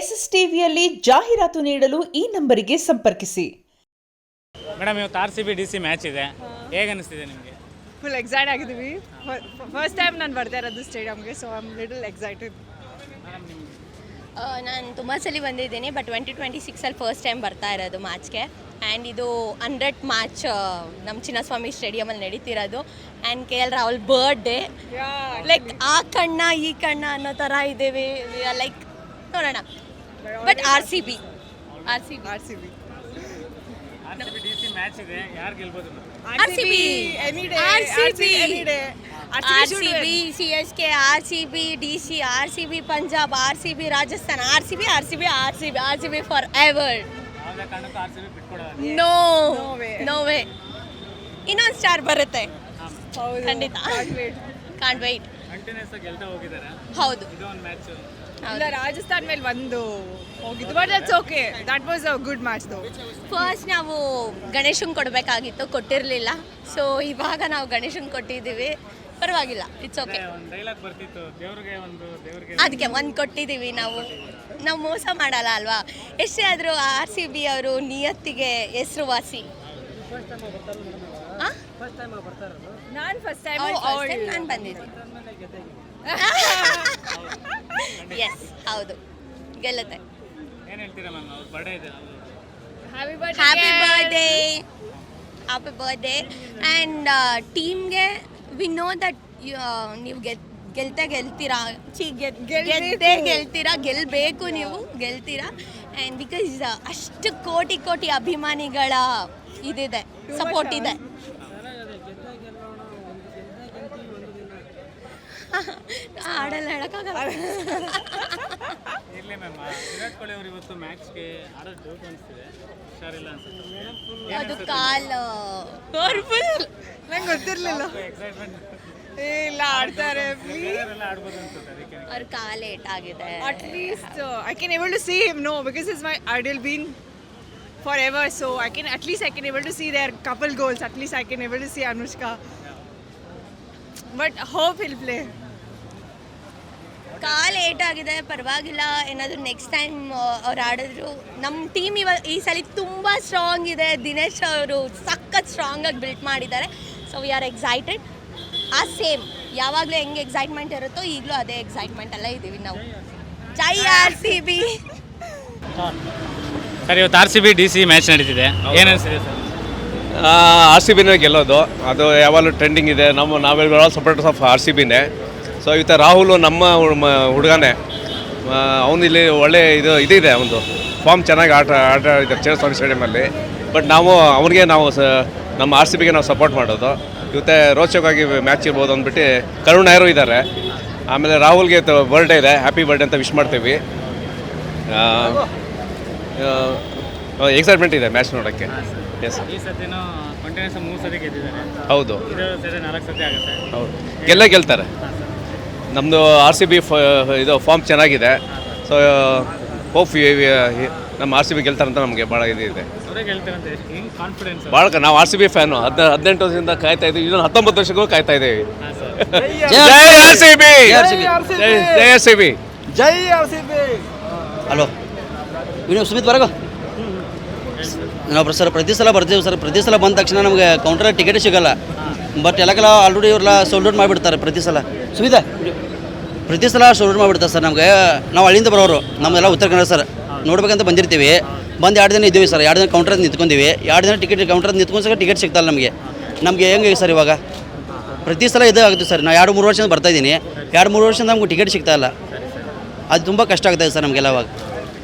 ಎಸ್ಎಸ್ಟಿವಿಯಲ್ಲಿ ಜಾಹೀರಾತು ನೀಡಲು ಈ ನಂಬರಿಗೆ ಸಂಪರ್ಕಿಸಿ. ಮೇಡಮ್ ಇವತ್ತು RCB DC ಮ್ಯಾಚ್ ಇದೆ, ಹೇಗೆ ಅನಿಸ್ತಿದೆ ನಿಮಗೆ? ಫುಲ್ ಎಕ್ಸೈಟ್ ಆಗಿದ್ದೀವಿ. ಫಸ್ಟ್ ಟೈಮ್ ನಾನು ಬರ್ತಾ ಇರೋದು ಸ್ಟೇಡಿಯಮ್ಗೆ, so I am little excited. ನಾನು ತುಂಬ ಸಲ ಬಂದಿದ್ದೀನಿ, ಬಟ್ 2026 ಫಸ್ಟ್ ಟೈಮ್ ಬರ್ತಾ ಇರೋದು ಮ್ಯಾಚ್ಗೆ. ಆ್ಯಂಡ್ ಇದು 100th ಮ್ಯಾಚ್ ನಮ್ಮ ಚಿನ್ನಸ್ವಾಮಿ ಸ್ಟೇಡಿಯಮಲ್ಲಿ ನಡೀತಿರೋದು. And KL Rahul birthday, like ಆ ಕಣ್ಣ ಈ ಕಣ್ಣ ಅನ್ನೋ ಥರ ಇದ್ದೀವಿ. ಲೈಕ್ ನೋಡೋಣ. ಬಟ್ RCB DC ಮ್ಯಾಚ್ ಇದೆ, ಯಾರು ಗೆಲ್ಬೋದು? RCB CSK, RCB DC, RCB Punjab, RCB Rajasthan, RCB forever. ಯಾವುದೇ ಕಾರಣಕ್ಕೂ RCB ಬಿಟ್ಕೊಡೋದು? No way. ಇನ್ನೊಂದು ಸ್ಟಾರ್ ಬರುತ್ತೆ ಖಂಡಿತ. Can't wait. ಕಂಟಿನ್ಯೂಸ್ ಆಗಿ ಗೆಲ್ತಾ ಹೋಗಿದ್ದಾರೆ. ಹೌದು, ಇದು ಒಂದು ಮ್ಯಾಚ್ ಇಲ್ಲ, ರಾಜಸ್ಥಾನ್ ಮೇಲೆ ಒಂದು ಹೋಗಿದ್ದು, but that's okay. That was a good match ದೋ. ಫಸ್ಟ್ ನಾವು ಗಣೇಶಂಗೆ ಕೊಡಬೇಕಾಗಿತ್ತು, ಕೊಟ್ಟಿರಲಿಲ್ಲ. ಸೊ ಇವಾಗ ನಾವು ಗಣೇಶಂಗೆ ಕೊಟ್ಟಿದ್ದೀವಿ, ಪರವಾಗಿಲ್ಲ, ಇಟ್ಸ್ ಓಕೆ. ಒಂದು ಡೈಲಾಗ್ ಬರ್ತಿತ್ತು, ದೇವ್ರಿಗೆ ಅದಕ್ಕೆ ಒಂದು ಕೊಟ್ಟಿದ್ದೀವಿ. ನಾವು ಮೋಸ ಮಾಡಲ್ಲ ಅಲ್ವಾ, ಎಷ್ಟೇ ಆದರೂ RCB ಅವರು ನಿಯತ್ತಿಗೆ ಹೆಸರುವಾಸಿ. ನಾನು ಫಸ್ಟ್ ಟೈಮ್ ನಾನು ಬಂದಿದ್ದೆ. ಎಸ್, ಹೌದು, ಗೆಲ್ಲುತ್ತೆ. ಏನು ಹೇಳ್ತೀರಾ ಮ್ಯಾಮ್? ಅವ್ರ ಬರ್ಡೇ ಇದೆ. Happy birthday. ಆ್ಯಂಡ್ ಟೀಮ್ಗೆ ವಿ ನೋ ದಟ್ ನೀವು ಗೆಲ್ತೀರಾ, ಗೆಲ್ಲಬೇಕು, ನೀವು ಗೆಲ್ತೀರಾ. ಆ್ಯಂಡ್ ಬಿಕಾಸ್ ಅಷ್ಟು ಕೋಟಿ ಅಭಿಮಾನಿಗಳ ಇದಿದೆ, ಸಪೋರ್ಟ್ ಇದೆ. ಆಡಲ್ಲ, ಹೇಳಕ್ಕಾಗಲ್ಲ. ಇರಲಿ ಮ್ಯಾಮ್, ವಿರಾಟ್ ಕೊಹ್ಲಿ ಅವರು ಇವತ್ತು ಮ್ಯಾಚ್ಗೆ ಆಡೋದು ಡೌಟ್ ಅನಿಸ್ತಿದೆ, ಹುಷಾರಿಲ್ಲ ಅನ್ಸುತ್ತೆ. ಅದು ಕಾಲು ನಂಗೆ ಗೊತ್ತಿರಲಿಲ್ಲ. ಎಕ್ಸೈಟ್ಮೆಂಟ್ ಇಲ್ಲ, ಆಡ್ತಾರೆ ಎಲ್ಲ ಆಡ್ಬೋದು ಅನ್ಸುತ್ತೆ, ಅದಕ್ಕೆ ಅವ್ರ ಕಾಲು ಏಟಾಗಿದೆ. At least I can able to see him, no, because he's my ideal being forever, so I can able to see their couple goals. At least I can able to see Anushka, but hope he'll play. ಕಾಲು ಏಟಾಗಿದೆ, ಪರವಾಗಿಲ್ಲ. ಏನಾದರೂ next time ಅವ್ರು ಆಡಿದ್ರು. ನಮ್ಮ team ಈ ಸಲ ತುಂಬ strong ಇದೆ. ದಿನೇಶ್ ಅವರು ಸಖತ್ ಸ್ಟ್ರಾಂಗಾಗಿ ಬಿಲ್ಟ್ ಮಾಡಿದ್ದಾರೆ. So we are excited. Same ಯಾವಾಗಲೂ ಹೆಂಗೆ ಎಕ್ಸೈಟ್ಮೆಂಟ್ ಇರುತ್ತೋ ಈಗಲೂ ಅದೇ ಎಕ್ಸೈಟ್ಮೆಂಟ್ ಎಲ್ಲ ಇದ್ದೀವಿ ನಾವು. ಜೈ RCB. ಸರ್, ಇವತ್ತು RCB DC ಮ್ಯಾಚ್ ನಡೀತಿದೆ, ಏನು ಅನಿಸ್ತಿದೆ ಸರ್? RCBನೇ ಗೆಲ್ಲೋದು, ಅದು ಯಾವಾಗಲೂ ಟ್ರೆಂಡಿಂಗ್ ಇದೆ. ನಾವೆಲ್ಲ ಆಲ್ ಸಪೋರ್ಟರ್ಸ್ ಆಫ್ RCBನೇ. ಸೊ ಇವತ್ತು ರಾಹುಲ್ ನಮ್ಮ ಹುಡುಗನೇ, ಅವನು ಇಲ್ಲಿ ಒಳ್ಳೆ ಇದಿದೆ, ಒಂದು ಫಾರ್ಮ್ ಚೆನ್ನಾಗಿ ಆಟ ಇದೆ ಚಿನ್ನಸ್ವಾಮಿ ಸ್ಟೇಡಿಯಮಲ್ಲಿ. ಬಟ್ ಅವನಿಗೆ ನಮ್ಮ RCBಗೆ ನಾವು ಸಪೋರ್ಟ್ ಮಾಡೋದು. ಇವತ್ತೇ ರೋಚಕವಾಗಿ ಮ್ಯಾಚ್ ಇರ್ಬೋದು ಅಂದ್ಬಿಟ್ಟು ಕರುಣ್ ನಾಯರು ಇದ್ದಾರೆ. ಆಮೇಲೆ ರಾಹುಲ್ಗೆ ಬರ್ಡೇ ಇದೆ, ಹ್ಯಾಪಿ ಬರ್ಡೇ ಅಂತ ವಿಶ್ ಮಾಡ್ತೀವಿ. ಎಕ್ಸೈಟ್ಮೆಂಟ್ ಇದೆ ಮ್ಯಾಚ್ ನೋಡೋಕ್ಕೆ. ಎಸ್, ಈ ಸತಿನೂ ಕಂಟಿನ್ಯೂಸ್ 3 ಸತಿ ಗೆದ್ದಿದ್ದಾರೆ. ಹೌದು, ಇದು ಸತಿ 4 ಸತಿ ಆಗುತ್ತೆ. ಹೌದು, ಗೆಲ್ತಾರೆ. ನಮ್ಮದು RCB ಇದು ಫಾರ್ಮ್ ಚೆನ್ನಾಗಿದೆ. ಸೊ ಹೋಪ್ ನಮ್ಮ RCB ಗೆಲ್ತಾರಂತ ನಮಗೆ ಭಾಳ ಇದೆ. ಭಾಳ ನಾವು RCB ಫ್ಯಾನು. 18 ವರ್ಷದಿಂದ ಕಾಯ್ತಾ ಇದ್ದೀವಿ, ಇನ್ನೊಂದು 19 ವರ್ಷಕ್ಕೂ ಕಾಯ್ತಾ ಇದ್ದೀವಿ. ಜೈ RCB. ಹಲೋ, ನೀವು ಸುಮಿತ್ ಬರಗೋ. ನಾವು ಸರ್ ಪ್ರತಿ ಸಲ ಬರ್ತೀವಿ ಸರ್. ಪ್ರತಿ ಸಲ ಬಂದ ತಕ್ಷಣ ನಮಗೆ ಕೌಂಟ್ರಲ್ಲಿ ಟಿಕೆಟ್ ಸಿಗೋಲ್ಲ. ಬಟ್ ಎಲ್ಲಕ್ಕೆಲ್ಲ ಆಲ್ರೆಡಿ ಇವ್ರೆಲ್ಲ ಸೋಲ್ಡ್ ಔಟ್ ಮಾಡಿಬಿಡ್ತಾರೆ ಪ್ರತಿ ಸಲ. ಸುಮಿತ ಪ್ರತಿ ಸಲ ಸೋಲ್ಡ್ ಔಟ್ ಮಾಡಿಬಿಡ್ತಾರೆ ಸರ್. ನಮಗೆ ನಾವು ಅಲ್ಲಿಂದ ಬರೋರು, ನಮ್ಮೆಲ್ಲ ಉತ್ತರ ಕನ್ನಡ ಸರ್. ನೋಡ್ಬೇಕಂತ ಬಂದಿರ್ತೀವಿ. ಬಂದು 2 ದಿನ ಇದ್ದೀವಿ ಸರ್. 2 ದಿನ ಕೌಂಟ್ರಲ್ಲಿ ನಿಂತ್ಕೊಂತೀವಿ. 2 ದಿನ ಕೌಂಟ್ರಲ್ಲಿ ನಿಂತ್ಕೊಂಡು ಸಹ ಟಿಕೆಟ್ ಸಿಗ್ತಲ್ಲ ನಮಗೆ ಹೆಂಗೆ ಸರ್ ಇವಾಗ? ಪ್ರತಿ ಸಲ ಇದೇ ಆಗುತ್ತೆ ಸರ್. ನಾನು 2-3 ವರ್ಷದಿಂದ ಬರ್ತಾಯಿದ್ದೀನಿ. 2-3 ವರ್ಷದಿಂದ ನಮ್ಗೆ ಟಿಕೆಟ್ ಸಿಗ್ತಾಯಿಲ್ಲ. ಅದು ತುಂಬ ಕಷ್ಟ ಆಗ್ತಾಯಿದೆ ಸರ್ ನಮಗೆಲ್ಲ. ಅವಾಗ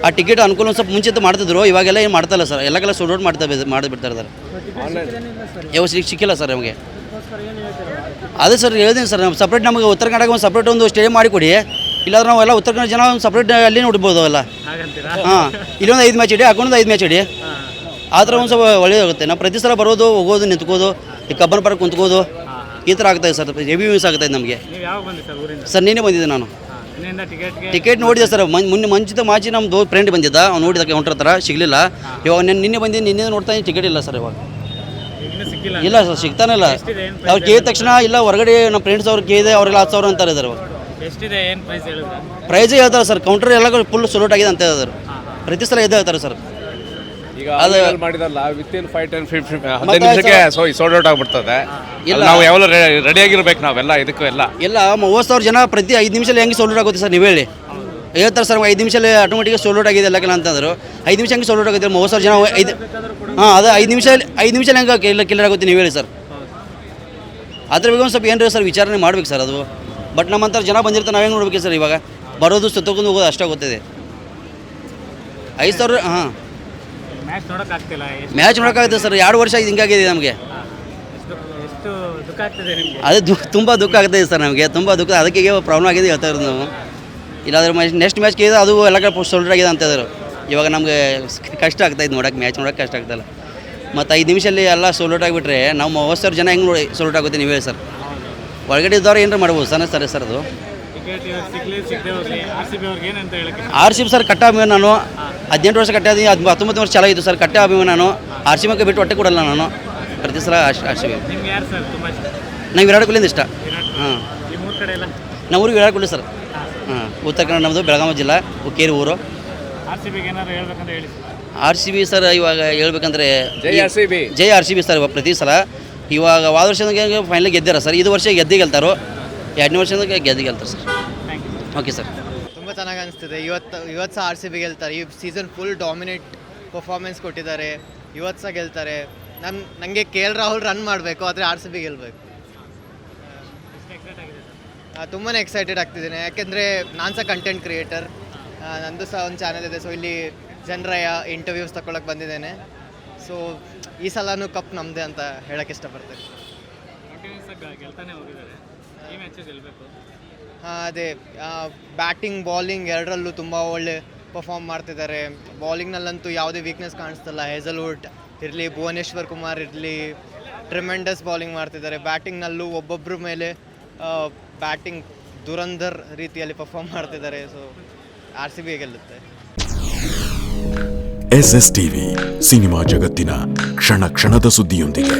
ಆ ಟಿಕೆಟ್ ಅನುಕೂಲ ಒಂದು ಸ್ವಲ್ಪ ಮುಂಚೆ ಮಾಡ್ತಿದ್ರು, ಇವಾಗೆಲ್ಲ ಏನು ಮಾಡ್ತಾಯಿಲ್ಲ ಸರ್. ಎಲ್ಲಕ್ಕೆಲ್ಲ ಸೋಲ್ಡ್ ಔಟ್ ಮಾಡಿಬಿಡ್ತಾರೆ ಸರ್. ಯಾವ ಸಿಕ್ಕಿಲ್ಲ ಸರ್ ನಮಗೆ. ಅದೇ ಸರ್ ಹೇಳಿದ್ದೀನಿ ಸರ್, ನಮ್ಮ ಸಪ್ರೇಟ್ ನಮಗೆ ಉತ್ತರ ಕನ್ನಡಕ್ಕೆ ಒಂದು ಸಪ್ರೇಟ್ ಒಂದು ಸ್ಟೇಡಿಯಂ ಮಾಡಿಕೊಡಿ. ಇಲ್ಲಾಂದ್ರೆ ನಾವೆಲ್ಲ ಉತ್ತರ ಕನ್ನಡ ಜನ ಒಂದು ಸಪ್ರೇಟ್ ಅಲ್ಲಿ ನೋಡ್ಬೋದು ಅಲ್ಲ. ಹಾಂ, ಇಲ್ಲೊಂದು 5 ಮ್ಯಾಚ್ ಇಡಿ, ಅಕೊಂಡೊಂದು 5 ಮ್ಯಾಚ್ ಇಡಿ. ಆ ಥರ ಒಂದು ಸ್ವಲ್ಪ ಒಳ್ಳೆಯದಾಗುತ್ತೆ. ನಾವು ಪ್ರತಿ ಸಲ ಬರೋದು, ಹೋಗೋದು, ನಿಂತ್ಕೋದು, ಈ ಕಬ್ಬನ್ ಪಾರ್ಕ್ ಕುಂತ್ಕೋದು, ಈ ಥರ ಆಗ್ತಾಯಿದೆ ಸರ್. ಹೆವಿ ಮಿಸ್ ಆಗ್ತಾಯಿದೆ ನಮಗೆ. ಸರ್ ನೀನೇ ಬಂದಿದ್ದೆ ನಾನು. ಟಿಕೆಟ್ ನೋಡಿದೆ ಸರ್. ಮುಂಚಿತ ಮಾಚಿ ನಮ್ಮದು ಫ್ರೆಂಡ್ ಬಂದಿದ್ದ, ಅವ್ನು ನೋಡಿದ ಕೌಂಟರ್ ಹತ್ರ ಸಿಗಲಿಲ್ಲ. ಇವಾಗ ನಿನ್ನೆ ಬಂದಿದ್ದು, ನಿನ್ನೆ ನೋಡ್ತಾ ಟಿಕೆಟ್ ಇಲ್ಲ ಸರ್ ಇವಾಗ. ಇಲ್ಲ ಸರ್, ಸಿಗ್ತಾನೆ ಇಲ್ಲ. ಅವ್ರು ಕೇಳಿದ ತಕ್ಷಣ ಇಲ್ಲ ಹೊರಗಡೆ ನಮ್ಮ ಫ್ರೆಂಡ್ಸ್ ಅವ್ರು ಕೇಳಿದೆ, ಅವರೆಲ್ಲ 10,000 ಅಂತಾರೆ ಸರ್. ಎಷ್ಟಿದೆ, ಏನು ಪ್ರೈಸ್ ಹೇಳಿದ್ರೆ? ಪ್ರೈಜೇ ಹೇಳ್ತಾರೆ ಸರ್, ಕೌಂಟರ್ ಎಲ್ಲ ಫುಲ್ ಸೊಲ್ಯೂಟ್ ಆಗಿದೆ ಅಂತ ಹೇಳಿದ್ರು. ಪ್ರತಿ ಸಲ ಇದೇ ಹೇಳ್ತಾರೆ ಸರ್. ಈಗ ಅದು ಮಾಡಿದಲ್ಲ ವಿತಿನ್ 5-10 ನಿಮಿಷಕ್ಕೆ ಸೋಲ್ಡ್ ಔಟ್ ಆಗ್ಬಿಡ್ತದೆ. ಇಲ್ಲ ನಾವು ಯಾವಾಗ ರೆಡಿಯಾಗಿರ್ಬೇಕು ನಾವೆಲ್ಲ ಇದಕ್ಕೂ ಎಲ್ಲ 30,000 ಜನ ಪ್ರತಿ 5 ನಿಮಿಷದಲ್ಲಿ ಹೆಂಗೆ ಸೋಲ್ಡ್ ಔಟ್ ಆಗುತ್ತೆ ಸರ್? ನೀವು ಹೇಳಿ. ಹೇಳ್ತಾರೆ ಸರ್ 5 ನಿಮಿಷದಲ್ಲಿ ಆಟೋಮೆಟಿಕ್ ಸೋಲ್ಡ್ ಔಟ್ ಆಗಿದೆ ಎಲ್ಲ ಅಂತಂದ್ರು. 5 ನಿಮಿಷ ಹೆಂಗೆ ಸೋಲ್ಡ್ ಔಟ್ ಆಗುತ್ತೆ? 30,000 ಜನ 5 ಅದು 5 ನಿಮಿಷ ಹೆಂಗೆ ಕಿಲ್ಲರ್ ಆಗುತ್ತೆ ನೀವು ಹೇಳಿ ಸರ್? ಅದ್ರ ಬಗ್ಗೆ ಒಂದು ಸ್ವಲ್ಪ ಏನ್ರಿ ಸರ್ ವಿಚಾರಣೆ ಮಾಡ್ಬೇಕು ಸರ್ ಅದು. ಬಟ್ ನಮ್ಮಂಥ ಜನ ಬಂದಿರ್ತಾರೆ, ನಾವು ಹೆಂಗೆ ನೋಡ್ಬೇಕು ಸರ್? ಇವಾಗ ಬರೋದು ಸುತ್ತಕೊಂಡು ಹೋಗೋದು ಅಷ್ಟೇ ಗೊತ್ತಿದೆ. 5,000 ಮ್ಯಾಚ್ ನೋಡೋಕ್ಕಾಗ್ತಿಲ್ಲ. ಮ್ಯಾಚ್ ನೋಡೋಕ್ಕಾಗುತ್ತೆ ಸರ್. 2 ವರ್ಷ ಹಿಂಗಾಗಿದೆ ನಮಗೆ. ಎಷ್ಟು ದುಃಖ ಆಗ್ತಿದೆ ನಿಮಗೆ? ಅದು ತುಂಬ ದುಃಖ ಆಗ್ತಾಯಿದೆ ಸರ್ ನಮಗೆ, ತುಂಬ ದುಃಖ. ಅದಕ್ಕೆ ಪ್ರಾಬ್ಲಮ್ ಆಗಿದೆ ಹೇಳ್ತಾ ಇರೋದು ನಾವು. ಇಲ್ಲಾಂದ್ರೆ ನೆಕ್ಸ್ಟ್ ಮ್ಯಾಚ್ಗೆ ಇದೆ ಅದು ಎಲ್ಲ ಸೋಲ್ಡ್ ಆಗಿದೆ ಅಂತ ಹೇಳಿದ್ರು. ಇವಾಗ ನಮಗೆ ಕಷ್ಟ ಆಗ್ತಾಯಿದ್ದು ನೋಡೋಕೆ, ಮ್ಯಾಚ್ ನೋಡೋಕೆ ಕಷ್ಟ ಆಗ್ತಾಯಿಲ್ಲ. ಮತ್ತು 5 ನಿಮಿಷದಲ್ಲಿ ಎಲ್ಲ ಸೋಲ್ಡ್ ಔಟ್ ಆಗಿಬಿಟ್ರೆ ನಾವು 30,000 ಜನ ಹೆಂಗೆ ನೋಡಿ ಸೋಲ್ಡ್ ಔಟ್ ಆಗುತ್ತೆ ನೀವು ಹೇಳಿ ಸರ್? ಒಳಗಡೆ ಇದ್ದವ್ರು ಏನಾರು ಮಾಡ್ಬೋದು ಸರ್ ಅದು. RCB ಸರ್ ಕಟ್ಟ ಅಭಿಮಾನ ನಾನು. 18 ವರ್ಷ ಕಟ್ಟಾದಿ, 19 ವರ್ಷ ಚಾಲಾಗಿತ್ತು ಸರ್ ಕಟ್ಟ ಅಭಿಮಾನ ನಾನು. RCB ಬಿಟ್ಟು ಹೊಟ್ಟೆ ಕೊಡಲ್ಲ ನಾನು ಪ್ರತಿ ಸಲ. RCB ನಂಗೆ ವಿರಾಟ್ ಕೊಹ್ಲಿಯಿಂದ ಇಷ್ಟ. ನಮ್ಮ ಊರಿಗೆ ವಿರಾಟ್ ಕೊಹ್ಲಿ ಸರ್. ಉತ್ತರ ಕನ್ನಡ ನಮ್ಮದು ಬೆಳಗಾವಿ ಜಿಲ್ಲಾ ಹುಕ್ಕೇರಿ ಊರು. RCB ಸರ್ ಇವಾಗ ಹೇಳ್ಬೇಕಂದ್ರೆ ಜೈ RCB ಸರ್ ಪ್ರತಿ ಸಲ. ಇವಾಗ ವಾದ ವರ್ಷದ ಫೈನಲ್ ಗೆದ್ದಾರ ಸರ್. ಇದು ವರ್ಷ ಗೆಲ್ತಾರೋ, 2ನೇ ವರ್ಷದ ಗೆಲ್ತಾರೆ ಸರ್. Okay sir. ತುಂಬ ಚೆನ್ನಾಗಿ ಅನಿಸ್ತಿದೆ. ಇವತ್ತು ಸಹ RCB ಗೆಲ್ತಾರೆ. ಈ ಸೀಸನ್ ಫುಲ್ ಡಾಮಿನೇಟ್ ಪರ್ಫಾರ್ಮೆನ್ಸ್ ಕೊಟ್ಟಿದ್ದಾರೆ. ಇವತ್ತು ಸಹ ಗೆಲ್ತಾರೆ. ನನಗೆ KL ರಾಹುಲ್ ರನ್ ಮಾಡಬೇಕು, ಆದರೆ RCB ಗೆಲ್ಲಬೇಕು. ತುಂಬಾ ಎಕ್ಸೈಟೆಡ್ ಆಗ್ತಿದ್ದೇನೆ. ಯಾಕೆಂದರೆ ನಾನು ಸಹ ಕಂಟೆಂಟ್ ಕ್ರಿಯೇಟರ್, ನಂದು ಸಹ ಒಂದು ಚಾನಲ್ ಇದೆ. ಸೊ ಇಲ್ಲಿ ಜನರ ಇಂಟರ್ವ್ಯೂಸ್ ತಗೊಳಕ್ಕೆ ಬಂದಿದ್ದೇನೆ. ಸೊ ಈ ಸಲನೂ ಕಪ್ ನಮ್ಮದೇ ಅಂತ ಹೇಳೋಕ್ಕೆ ಇಷ್ಟಪಡ್ತೇನೆ. ಅದೇ ಬ್ಯಾಟಿಂಗ್ ಬಾಲಿಂಗ್ ಎರಡರಲ್ಲೂ ತುಂಬ ಒಳ್ಳೆ ಪರ್ಫಾರ್ಮ್ ಮಾಡ್ತಿದ್ದಾರೆ. ಬಾಲಿಂಗ್ನಲ್ಲಂತೂ ಯಾವುದೇ ವೀಕ್ನೆಸ್ ಕಾಣಿಸ್ತಲ್ಲ. ಹೇಸಲ್ವುಡ್ ಇರಲಿ, ಭುವನೇಶ್ವರ್ ಕುಮಾರ್ ಇರಲಿ, ಟ್ರಿಮೆಂಡಸ್ ಬಾಲಿಂಗ್ ಮಾಡ್ತಿದ್ದಾರೆ. ಬ್ಯಾಟಿಂಗ್ನಲ್ಲೂ ಒಬ್ಬೊಬ್ಬರ ಮೇಲೆ ಬ್ಯಾಟಿಂಗ್ ದುರಂಧರ್ ರೀತಿಯಲ್ಲಿ ಪರ್ಫಾರ್ಮ್ ಮಾಡ್ತಿದ್ದಾರೆ. So RCB ಗೆಲ್ಲುತ್ತೆ. SSTV ಸಿನಿಮಾ ಜಗತ್ತಿನ ಕ್ಷಣ ಕ್ಷಣದ ಸುದ್ದಿಯೊಂದಿಗೆ.